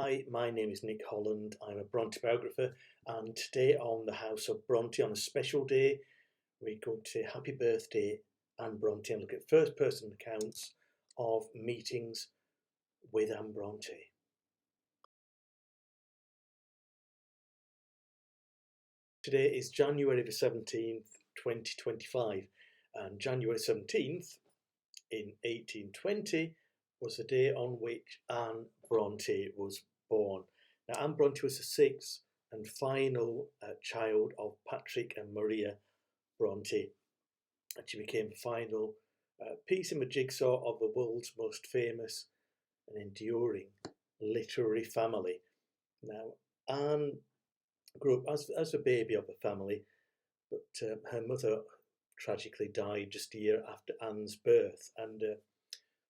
Hi, my name is Nick Holland. I'm a Bronte biographer, and today on the House of Bronte, on a special day, we're going to say happy birthday, Anne Bronte, and look at first person accounts of meetings with Anne Bronte. Today is January the 17th, 2025, and January 17th in 1820 was the day on which Anne Bronte was born. Now, Anne Bronte was the sixth and final child of Patrick and Maria Bronte, and she became the final piece in the jigsaw of the world's most famous and enduring literary family. Now, Anne grew up as a baby of the family, but her mother tragically died just a year after Anne's birth, and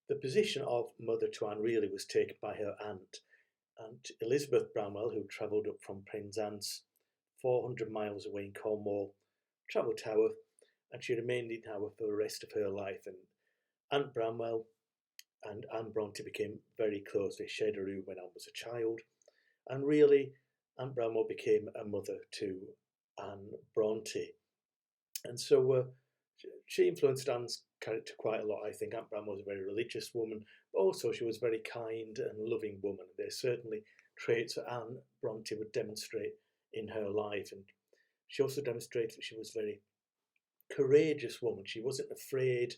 the position of mother to Anne really was taken by her aunt, Aunt Elizabeth Bramwell, who travelled up from Penzance, 400 miles away in Cornwall, travelled to Haworth, and she remained in Haworth for the rest of her life. And Aunt Bramwell and Anne Bronte became very close. They shared a room when Anne was a child, and really, Aunt Bramwell became a mother to Anne Bronte. And so she influenced Anne's character quite a lot, I think. Aunt Bramwell was a very religious woman, but also she was a very kind and loving woman. There's certainly traits that Anne Bronte would demonstrate in her life. And she also demonstrated that she was a very courageous woman. She wasn't afraid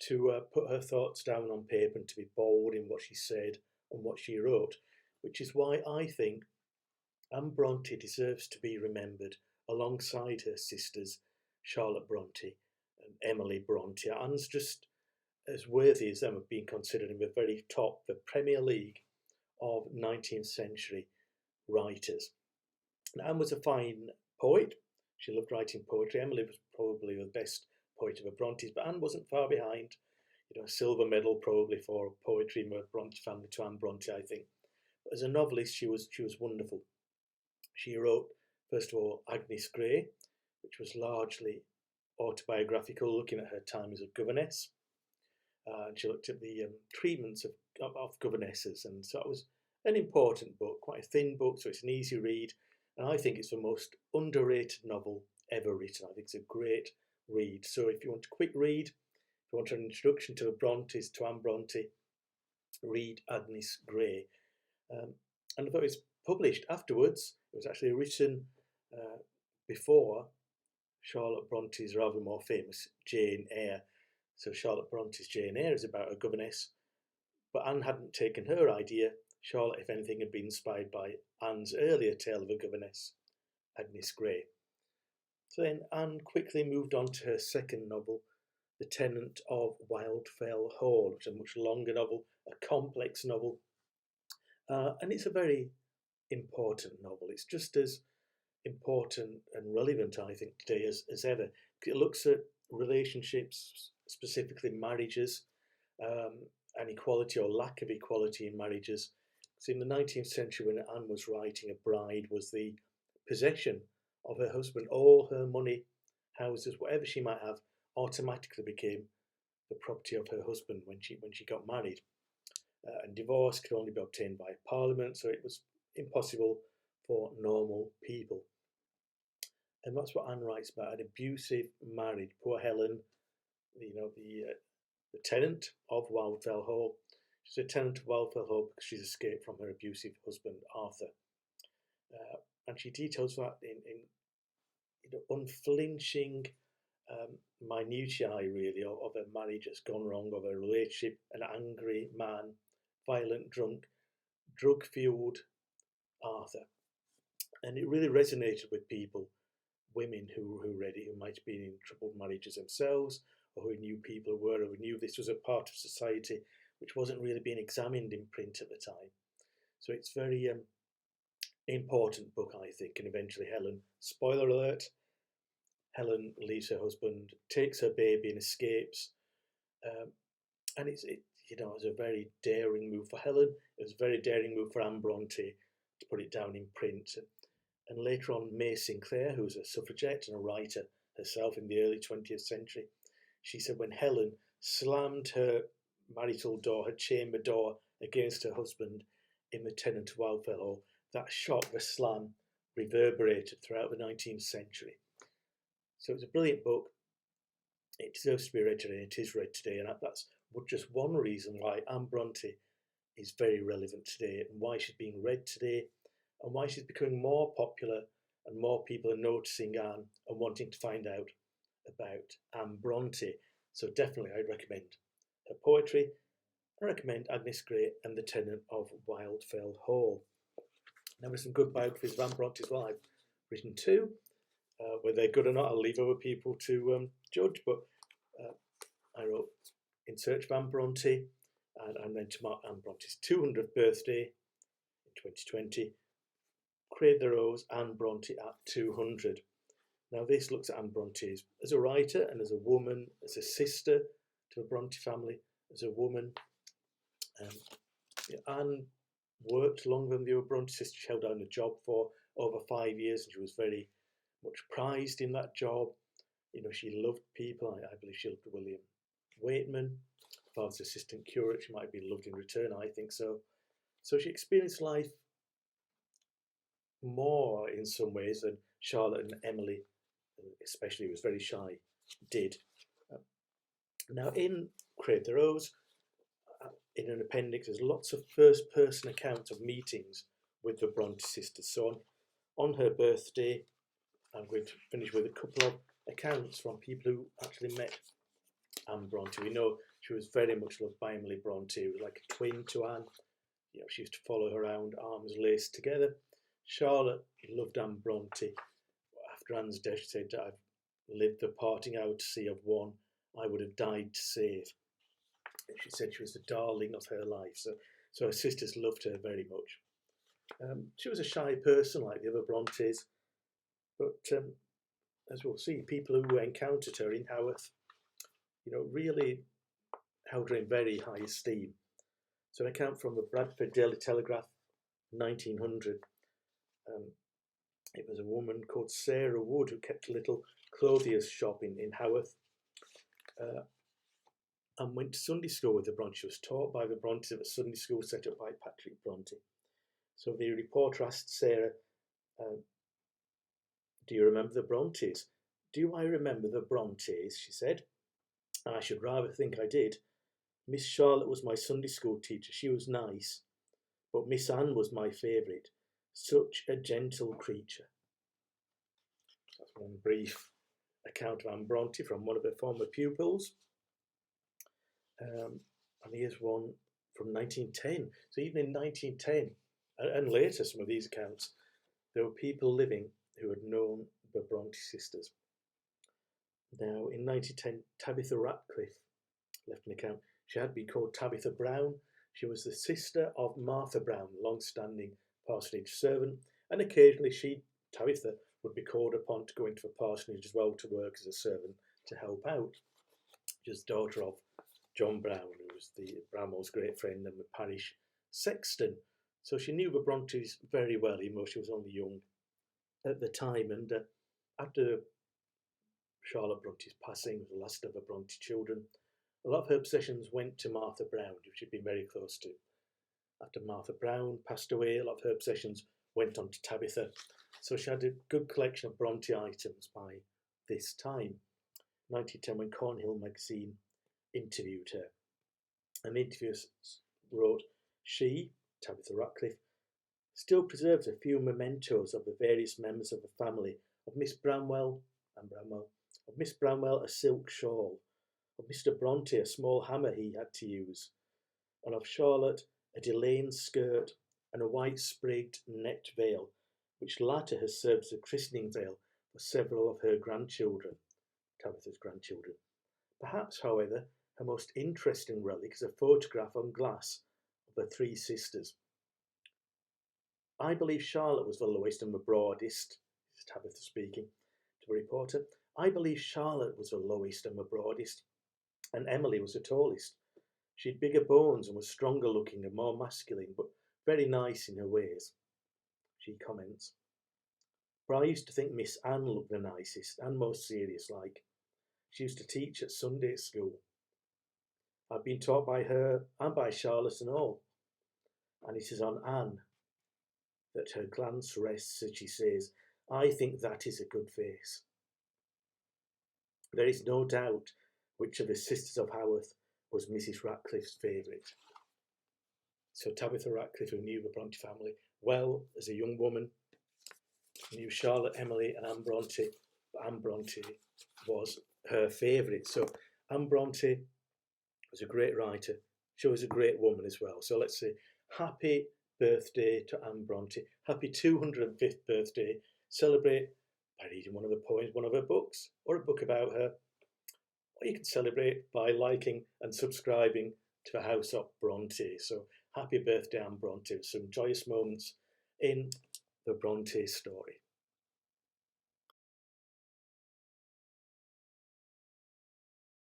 to put her thoughts down on paper and to be bold in what she said and what she wrote, which is why I think Anne Bronte deserves to be remembered alongside her sisters Charlotte Bronte and Emily Bronte. Anne's just as worthy as them of being considered in the very top, the Premier League of 19th century writers. And Anne was a fine poet. She loved writing poetry. Emily was probably the best poet of the Brontes, but Anne wasn't far behind. A silver medal probably for poetry in the Bronte family to Anne Bronte, I think. But as a novelist, she was wonderful. She wrote, first of all, Agnes Grey, which was largely autobiographical, looking at her time as a governess. And she looked at the treatments of governesses, and so it was an important book, quite a thin book, so it's an easy read. And I think it's the most underrated novel ever written. I think it's a great read. So if you want a quick read, if you want an introduction to the Brontes, to Anne Bronte, read Agnes Grey. And though it's published afterwards, it was actually written before Charlotte Bronte's rather more famous Jane Eyre. So Charlotte Bronte's Jane Eyre is about a governess, but Anne hadn't taken her idea. Charlotte, if anything, had been inspired by Anne's earlier tale of a governess, Agnes Grey. So then Anne quickly moved on to her second novel, The Tenant of Wildfell Hall, which is a much longer novel, a complex novel. And it's a very important novel. It's just as important and relevant, I think, today as ever. It looks at relationships, specifically marriages, and equality or lack of equality in marriages. So in the 19th century, when Anne was writing, a bride was the possession of her husband. All her money, houses, whatever she might have, automatically became the property of her husband when she got married. And divorce could only be obtained by Parliament, so it was impossible for normal people. And that's what Anne writes about, an abusive marriage. Poor Helen, the tenant of Wildfell Hall. She's a tenant of Wildfell Hall because she's escaped from her abusive husband, Arthur. And she details that in unflinching minutiae, really, of a marriage that's gone wrong, of a relationship, an angry man, violent, drunk, drug-fueled Arthur. And it really resonated with people, women who read it, who might have been in troubled marriages themselves, or who knew people who were, or who knew this was a part of society which wasn't really being examined in print at the time. So it's a very important book, I think. And eventually Helen, spoiler alert, Helen leaves her husband, takes her baby and escapes. And it was a very daring move for Helen. It was a very daring move for Anne Bronte to put it down in print. And later on, May Sinclair, who was a suffragette and a writer herself in the early 20th century, she said when Helen slammed her marital door, her chamber door, against her husband, in the tenant of Wildfell Hall, that shock, the slam, reverberated throughout the 19th century. So it's a brilliant book. It deserves to be read today. It is read today, and that's just one reason why Anne Bronte is very relevant today, and why she's being read today, and why she's becoming more popular, and more people are noticing Anne and wanting to find out about Anne Bronte. So definitely I'd recommend her poetry. I recommend Agnes Grey and The Tenant of Wildfell Hall. Now there's some good biographies of Anne Bronte as well. I've written two. Whether they're good or not, I'll leave other people to judge. But I wrote In Search of Anne Bronte, and then to mark Anne Bronte's 200th birthday in 2020, Crave the Rose, Anne Bronte at 200. Now this looks at Anne Bronte as a writer and as a woman, as a sister to the Bronte family, as a woman. Anne worked longer than the other Bronte sisters. She held down a job for over 5 years, and she was very much prized in that job. She loved people. I believe she loved William Waitman, father's assistant curate. She might have been loved in return, I think so. So she experienced life more in some ways than Charlotte and Emily, especially who was very shy, did. Now in Crave the Rose, in an appendix, there's lots of first-person accounts of meetings with the Bronte sisters. So on her birthday, I'm going to finish with a couple of accounts from people who actually met Anne Bronte. We know she was very much loved by Emily Bronte, who was like a twin to Anne. She used to follow her around, arms laced together. Charlotte loved Anne Bronte. After Anne's death, she said, I've lived the parting out to see of one I would have died to save. She said she was the darling of her life. So her sisters loved her very much. She was a shy person like the other Brontes, but as we'll see, people who encountered her in Haworth, really held her in very high esteem. So an account from the Bradford Daily Telegraph, 1900. It was a woman called Sarah Wood who kept a little clothier's shop in Haworth, and went to Sunday school with the Bronte. She was taught by the Brontes at a Sunday school set up by Patrick Bronte. So the reporter asked Sarah, do you remember the Brontes? Do I remember the Brontes? She said. I should rather think I did. Miss Charlotte was my Sunday school teacher. She was nice. But Miss Anne was my favourite. Such a gentle creature. That's one brief account of Anne Bronte from one of her former pupils. And here's one from 1910. So even in 1910, and later some of these accounts, there were people living who had known the Bronte sisters. Now, in 1910, Tabitha Ratcliffe left an account. She had been called Tabitha Brown. She was the sister of Martha Brown, long-standing parsonage servant, and occasionally Tabitha, would be called upon to go into the parsonage as well to work as a servant to help out. She was the daughter of John Brown, who was the Bramwell's great friend and the parish sexton. So she knew the Brontes very well, even though she was only young at the time. And after Charlotte Bronte's passing, the last of the Bronte children, a lot of her possessions went to Martha Brown, who she'd been very close to. After Martha Brown passed away, a lot of her possessions went on to Tabitha. So she had a good collection of Bronte items by this time. 1910, when Cornhill magazine interviewed her. And the interviewers wrote, she, Tabitha Ratcliffe, still preserves a few mementos of the various members of the family, of Miss Bramwell, of Miss Bramwell a silk shawl, of Mr. Bronte a small hammer he had to use, and of Charlotte a delaine skirt and a white sprigged net veil, which latter has served as a christening veil for several of her grandchildren, Tabitha's grandchildren. Perhaps, however, her most interesting relic is a photograph on glass of the three sisters. I believe Charlotte was the lowest and the broadest, this is Tabitha speaking to the reporter. I believe Charlotte was the lowest and the broadest, and Emily was the tallest. She had bigger bones and was stronger looking and more masculine, but very nice in her ways. She comments, but I used to think Miss Anne looked the nicest and most serious like. She used to teach at Sunday school. I've been taught by her and by Charlotte and all. and it is on Anne that her glance rests as she says, "I think that is a good face." There is no doubt which of the sisters of Haworth was Mrs. Ratcliffe's favourite. So Tabitha Ratcliffe, who knew the Bronte family well as a young woman, knew Charlotte, Emily, and Anne Bronte. Anne Bronte was her favourite. So Anne Bronte was a great writer. She was a great woman as well. So let's say happy birthday to Anne Bronte. Happy 205th birthday. Celebrate by reading one of the poems, one of her books, or a book about her. Or you can celebrate by liking and subscribing to the House of Bronte. So happy birthday, Anne Bronte. Some joyous moments in the Bronte story.